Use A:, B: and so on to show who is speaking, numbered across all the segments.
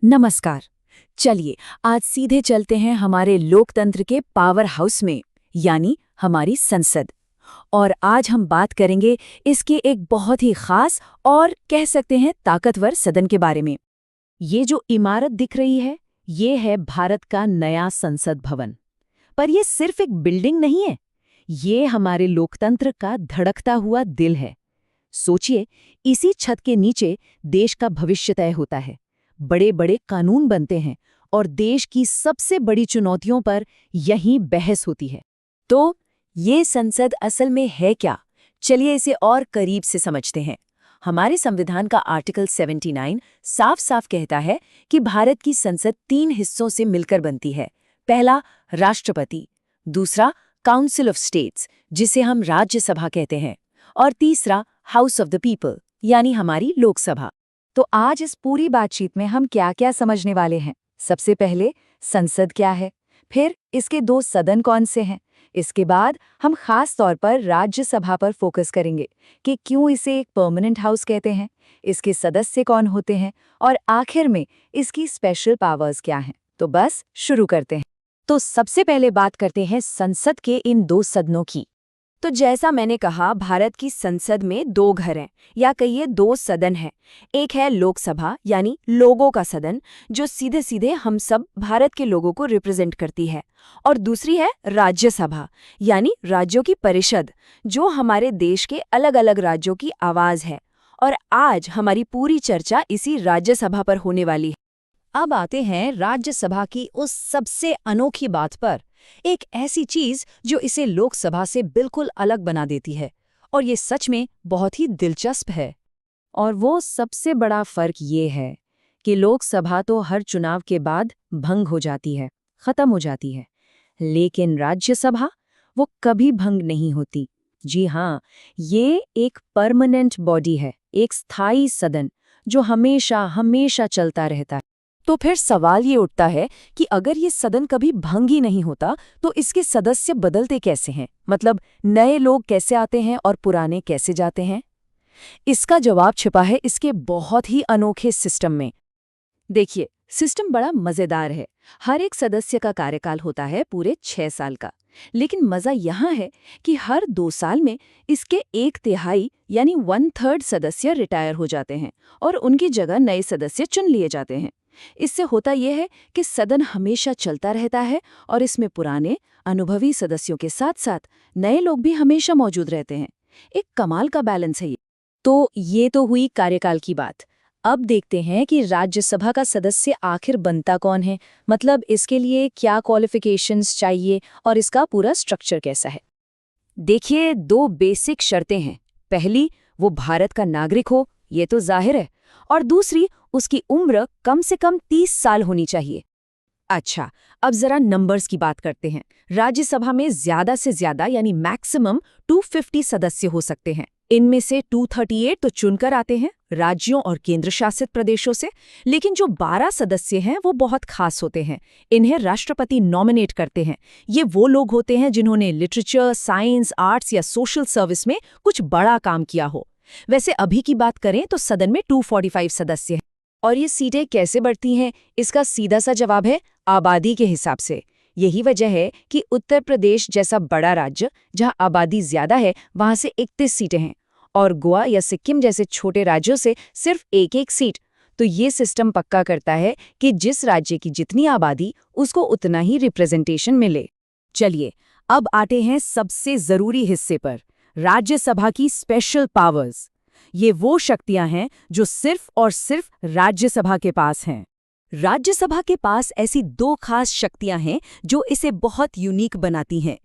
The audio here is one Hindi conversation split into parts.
A: नमस्कार। चलिए आज सीधे चलते हैं हमारे लोकतंत्र के पावर हाउस में, यानी हमारी संसद। और आज हम बात करेंगे इसके एक बहुत ही खास और कह सकते हैं ताकतवर सदन के बारे में। ये जो इमारत दिख रही है, ये है भारत का नया संसद भवन। पर ये सिर्फ एक बिल्डिंग नहीं है, ये हमारे लोकतंत्र का धड़कता हुआ दिल है। सोचिए, इसी छत के नीचे देश का भविष्य तय होता है, बड़े बड़े कानून बनते हैं और देश की सबसे बड़ी चुनौतियों पर यहीं बहस होती है। तो ये संसद असल में है क्या? चलिए इसे और करीब से समझते हैं। हमारे संविधान का आर्टिकल 79 साफ साफ कहता है कि भारत की संसद 3 हिस्सों से मिलकर बनती है। पहला, राष्ट्रपति। दूसरा, काउंसिल ऑफ स्टेट्स, जिसे हम राज्यसभा कहते हैं। और तीसरा, हाउस ऑफ द पीपल, यानी हमारी लोकसभा। तो आज इस पूरी बातचीत में हम क्या क्या समझने वाले हैं? सबसे पहले, संसद क्या है, फिर इसके 2 सदन कौन से हैं, इसके बाद हम खास तौर पर राज्यसभा पर फोकस करेंगे कि क्यों इसे एक परमानेंट हाउस कहते हैं, इसके सदस्य कौन होते हैं और आखिर में इसकी स्पेशल पावर्स क्या हैं। तो बस शुरू करते हैं। तो सबसे पहले बात करते हैं संसद के इन 2 सदनों की। तो जैसा मैंने कहा, भारत की संसद में 2 घर हैं, या कहिए 2 सदन हैं। एक है लोकसभा, यानी लोगों का सदन, जो सीधे सीधे हम सब भारत के लोगों को रिप्रेजेंट करती है। और दूसरी है राज्यसभा, यानी राज्यों की परिषद, जो हमारे देश के अलग अलग राज्यों की आवाज है। और आज हमारी पूरी चर्चा इसी राज्यसभा पर होने वाली है। अब आते हैं राज्यसभा की उस सबसे अनोखी बात पर, एक ऐसी चीज जो इसे लोकसभा से बिल्कुल अलग बना देती है। और ये सच में बहुत ही दिलचस्प है। और वो सबसे बड़ा फर्क ये है कि लोकसभा तो हर चुनाव के बाद भंग हो जाती है, खत्म हो जाती है। लेकिन राज्यसभा, वो कभी भंग नहीं होती। जी हाँ, ये एक परमानेंट बॉडी है, एक स्थायी सदन जो हमेशा हमेशा चलता रहता है। तो फिर सवाल ये उठता है कि अगर ये सदन कभी भंग ही नहीं होता, तो इसके सदस्य बदलते कैसे हैं? मतलब नए लोग कैसे आते हैं और पुराने कैसे जाते हैं? इसका जवाब छिपा है इसके बहुत ही अनोखे सिस्टम में। देखिए, सिस्टम बड़ा मजेदार है। हर एक सदस्य का कार्यकाल होता है पूरे 6 साल का। लेकिन मजा यहाँ है कि हर 2 साल में इसके 1/3 यानी 1/3 सदस्य रिटायर हो जाते हैं और उनकी जगह नए सदस्य चुन लिए जाते हैं। इससे होता यह है कि सदन हमेशा चलता रहता है और इसमें पुराने अनुभवी सदस्यों के साथ साथ नए लोग भी हमेशा मौजूद रहते हैं। एक कमाल का बैलेंस है ये। तो ये तो हुई कार्यकाल की बात। अब देखते हैं कि राज्यसभा का सदस्य आखिर बनता कौन है, मतलब इसके लिए क्या क्वालिफिकेशंस चाहिए और इसका पूरा स्ट्रक्चर कैसा है। देखिए, 2 बेसिक शर्तें हैं। पहली, वो भारत का नागरिक हो, ये तो जाहिर है। और दूसरी, उसकी उम्र कम से कम 30 साल होनी चाहिए। अच्छा, अब जरा नंबर्स की बात करते हैं। राज्यसभा में ज्यादा से ज्यादा यानी मैक्सिमम 250 सदस्य हो सकते हैं। इनमें से 238 तो चुनकर आते हैं राज्यों और केंद्र शासित प्रदेशों से। लेकिन जो 12 सदस्य हैं वो बहुत खास होते हैं। इन्हें राष्ट्रपति नॉमिनेट करते हैं। ये वो लोग होते हैं जिन्होंने लिटरेचर, साइंस, आर्ट्स या सोशल सर्विस में कुछ बड़ा काम किया हो। वैसे अभी की बात करें तो सदन में 245 सदस्य हैं। और ये सीटें कैसे बढ़ती हैं? इसका सीधा सा जवाब है आबादी के हिसाब से। यही वजह है कि उत्तर प्रदेश जैसा बड़ा राज्य, जहां आबादी ज्यादा है, वहां से 31 सीटें हैं और गोवा या सिक्किम जैसे छोटे राज्यों से सिर्फ 1-1 सीट। तो ये सिस्टम पक्का करता है कि जिस राज्य की जितनी आबादी, उसको उतना ही रिप्रेजेंटेशन मिले। चलिए, अब आते हैं सबसे जरूरी हिस्से पर, राज्यसभा की स्पेशल पावर्स। ये वो शक्तियां हैं जो सिर्फ और सिर्फ राज्यसभा के पास हैं। राज्यसभा के पास ऐसी 2 खास शक्तियां हैं जो इसे बहुत यूनिक बनाती हैं।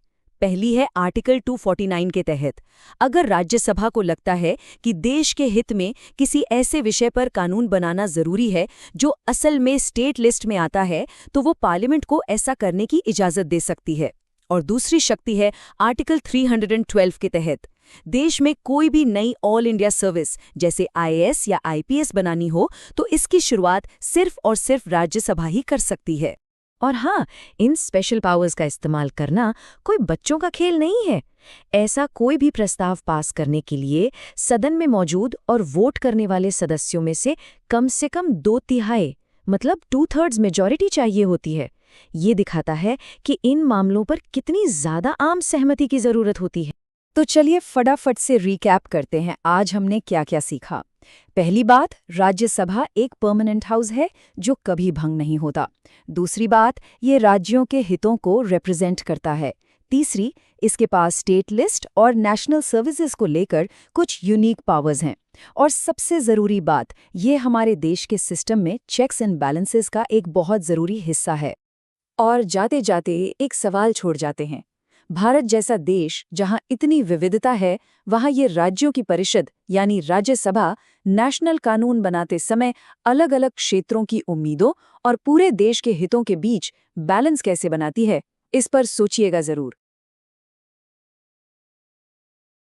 A: पहली है आर्टिकल 249 के तहत। अगर राज्यसभा को लगता है कि देश के हित में किसी ऐसे विषय पर कानून बनाना जरूरी है जो असल में स्टेट लिस्ट में आता है, तो वो पार्लियामेंट को ऐसा करने की इजाजत दे सकती है। और दूसरी शक्ति है आर्टिकल 312 के तहत। देश में कोई भी नई ऑल इंडिया सर्विस जैसे IAS या IPS बनानी हो, तो इसकी शुरुआत सिर्फ और सिर्फ राज्यसभा ही कर सकती है। और हाँ, इन स्पेशल पावर्स का इस्तेमाल करना कोई बच्चों का खेल नहीं है। ऐसा कोई भी प्रस्ताव पास करने के लिए सदन में मौजूद और वोट करने वाले सदस्यों में से कम 2/3 मतलब 2/3 मेजॉरिटी चाहिए होती है। ये दिखाता है कि इन मामलों पर कितनी ज्यादा आम सहमति की जरूरत होती है। तो चलिए फटाफट से रिकैप करते हैं आज हमने क्या क्या सीखा। पहली बात, राज्यसभा एक परमानेंट हाउस है जो कभी भंग नहीं होता। दूसरी बात, ये राज्यों के हितों को रिप्रेजेंट करता है। तीसरी, इसके पास स्टेट लिस्ट और नेशनल सर्विसेज को लेकर कुछ यूनिक पावर्स हैं। और सबसे ज़रूरी बात, ये हमारे देश के सिस्टम में चेक्स एंड बैलेंसेस का एक बहुत ज़रूरी हिस्सा है। और जाते जाते एक सवाल छोड़ जाते हैं। भारत जैसा देश जहां इतनी विविधता है, वहां ये राज्यों की परिषद यानी राज्यसभा नेशनल कानून बनाते समय अलग-अलग क्षेत्रों की उम्मीदों और पूरे देश के हितों के बीच बैलेंस कैसे बनाती है, इस पर सोचिएगा जरूर।